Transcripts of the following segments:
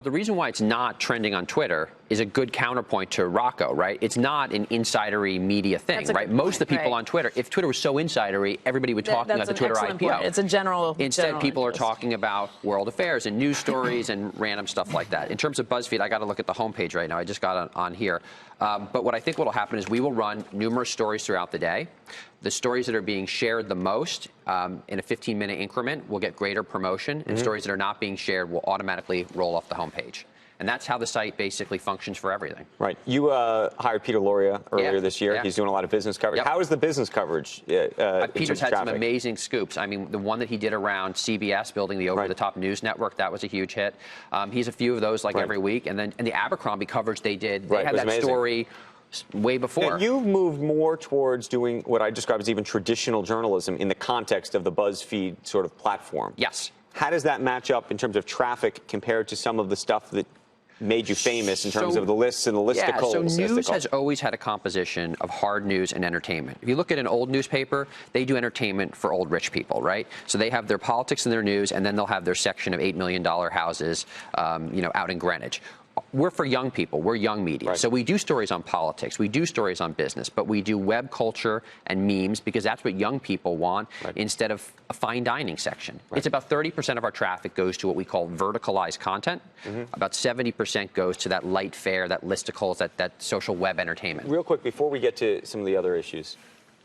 The reason why it's not trending on Twitter is a good counterpoint to Rocco, right? It's not an insidery media thing, right? Most of the people on Twitter, if Twitter was so insidery, everybody would talk about the Twitter IPO. Point. It's a general. Instead, people are talking about world affairs and news stories and random stuff like that. In terms of BuzzFeed, I got to look at the homepage right now. I just got on here. But what I think will happen is we will run numerous stories throughout the day. The stories that are being shared the most in a 15-minute increment will get greater promotion, and stories that are not being shared will automatically roll off the homepage. And that's how the site basically functions for everything. Right. You hired Peter Loria earlier this year. He's doing a lot of business coverage. How is the business coverage? Peter's had some amazing scoops. I mean, the one that he did around CBS, building the over-the-top news network, that was a huge hit. He's a few of those like every week. And then the Abercrombie coverage they did, they had that story way before. Now, you've moved more towards doing what I describe as even traditional journalism in the context of the BuzzFeed sort of platform. Yes. How does that match up in terms of traffic compared to some of the stuff that made you famous in terms of the lists and the listicles? So news has always had a composition of hard news and entertainment. If you look at an old newspaper, they do entertainment for old rich people, right? So they have their politics and their news, and then they'll have their section of $8 million houses, out in Greenwich. We're for young people. We're young media. So we do stories on politics. We do stories on business. But we do web culture and memes because that's what young people want instead of a fine dining section. It's about 30% of our traffic goes to what we call verticalized content. About 70% goes to that light fare, that listicles, that social web entertainment. Real quick, before we get to some of the other issues,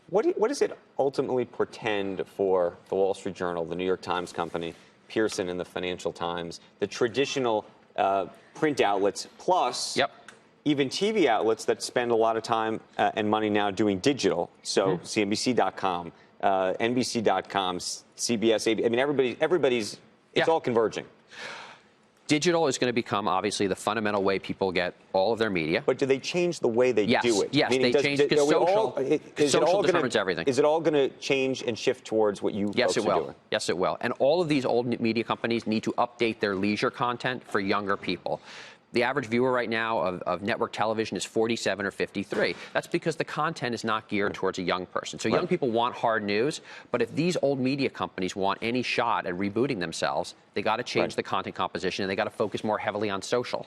what does it ultimately portend for the Wall Street Journal, the New York Times Company, Pearson and the Financial Times, the traditional print outlets, plus even TV outlets that spend a lot of time and money now doing digital? So CNBC.com, NBC.com, CBS, ABC. I mean, everybody's, it's all converging. Digital is going to become, obviously, the fundamental way people get all of their media. But do they change the way they do it? Yes, they change because social determines everything. Is it all going to change and shift towards what you folks are doing? Yes, it will. And all of these old media companies need to update their leisure content for younger people. The average viewer right now of network television is 47 or 53. That's because the content is not geared towards a young person. So young people want hard news, but if these old media companies want any shot at rebooting themselves, they got to change the content composition and they got to focus more heavily on social.